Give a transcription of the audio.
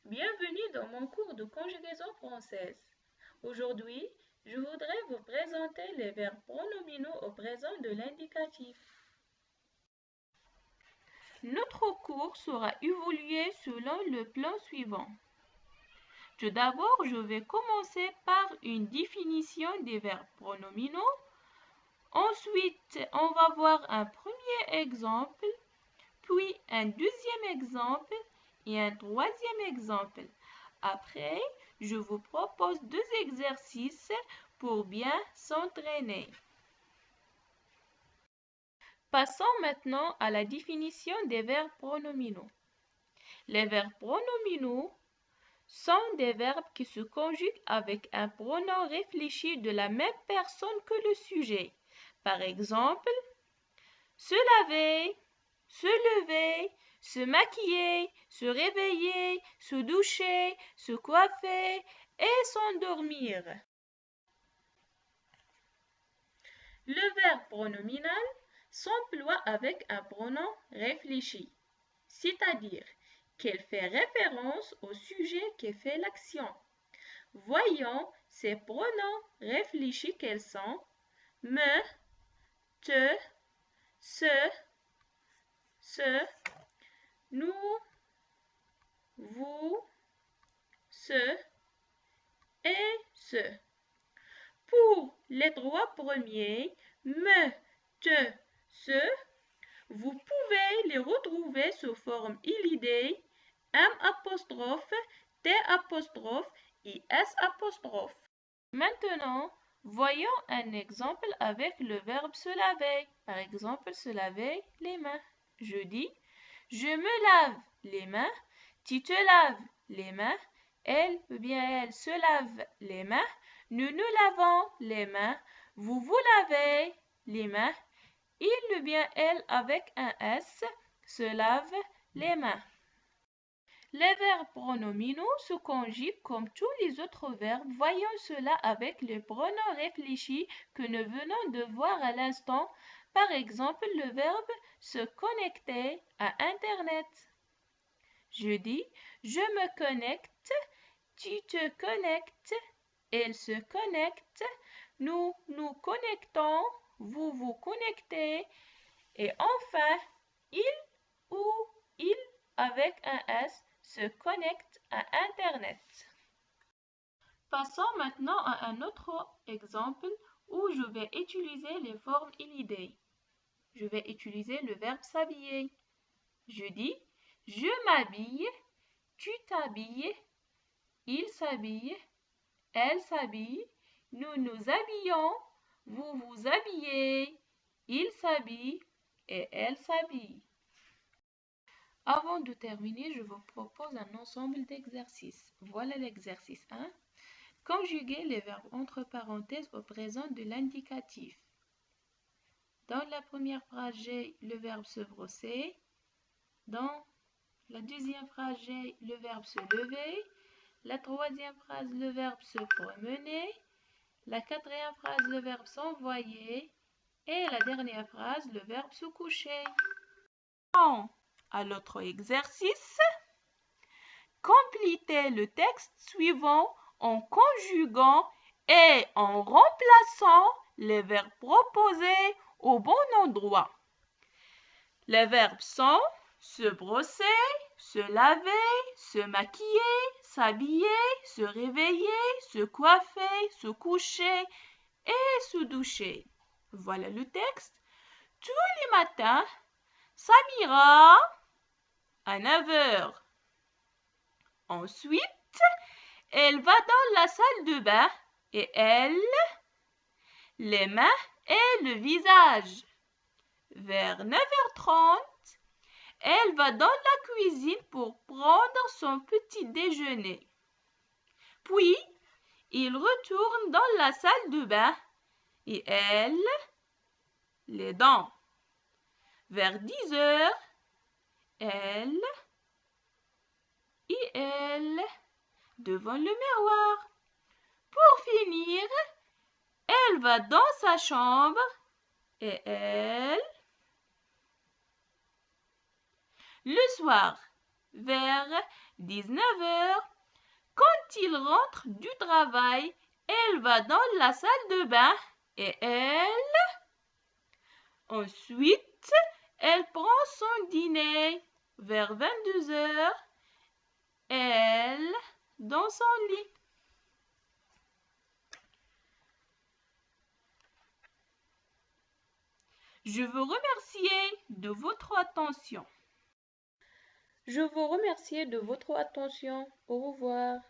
Bienvenue dans mon cours de conjugaison française. Aujourd'hui, je voudrais vous présenter les verbes pronominaux au présent de l'indicatif. Notre cours sera évolué selon le plan suivant. Tout d'abord, je vais commencer par une définition des verbes pronominaux. Ensuite, on va voir un premier exemple, puis un deuxième exemple et un troisième exemple. Après, je vous propose 2 exercices pour bien s'entraîner. Passons maintenant à la définition des verbes pronominaux. Les verbes pronominaux sont des verbes qui se conjuguent avec un pronom réfléchi de la même personne que le sujet. Par exemple, se laver, se lever, se maquiller, se réveiller, se doucher, se coiffer et s'endormir. Le verbe pronominal s'emploie avec un pronom réfléchi, c'est-à-dire qu'elle fait référence au sujet qui fait l'action. Voyons ces pronoms réfléchis quels sont me, te, ce, nous, vous, ce et ce. Pour les 3 premiers, me, te, ce, vous pouvez les retrouver sous forme illidée, M', T' et S'. Maintenant, voyons un exemple avec le verbe se laver. Par exemple, se laver les mains. Je dis, je me lave les mains, tu te laves les mains, elle ou bien elle se lave les mains, nous nous lavons les mains, vous vous lavez les mains, il ou bien elle avec un S se lave les mains. Les verbes pronominaux se conjuguent comme tous les autres verbes. Voyons cela avec les pronoms réfléchis que nous venons de voir à l'instant. Par exemple, le verbe se connecter à Internet. Je dis, je me connecte, tu te connectes, elle se connecte, nous nous connectons, vous vous connectez, et enfin, il ou il avec un S se connecte à Internet. Passons maintenant à un autre exemple où je vais utiliser les formes illidées. Je vais utiliser le verbe s'habiller. Je dis, je m'habille, tu t'habilles, il s'habille, elle s'habille, nous nous habillons, vous vous habillez, il s'habille et elle s'habille. Avant de terminer, je vous propose un ensemble d'exercices. Voilà l'exercice 1. Conjuguer les verbes entre parenthèses au présent de l'indicatif. Dans la première phrase, j'ai le verbe se brosser. Dans la deuxième phrase, j'ai le verbe se lever. La troisième phrase, le verbe se promener. La quatrième phrase, le verbe s'envoyer. Et la dernière phrase, le verbe se coucher. À l'autre exercice, complétez le texte suivant en conjuguant et en remplaçant les verbes proposés au bon endroit. Les verbes sont se brosser, se laver, se maquiller, s'habiller, se réveiller, se coiffer, se coucher et se doucher. Voilà le texte. Tous les matins, Samira à 9h. Ensuite, elle va dans la salle de bain et elle, les mains et le visage. Vers 9h30, elle va dans la cuisine pour prendre son petit déjeuner. Puis, il retourne dans la salle de bain et elle, les dents. Vers 10h, elle, devant le miroir. Pour finir, elle va dans sa chambre et elle, le soir, vers 19 heures. Quand il rentre du travail, elle va dans la salle de bain et ensuite, elle prend son dîner vers 22 heures. Elle dans son lit. Je vous remercie de votre attention. Je vous remercie de votre attention. Au revoir.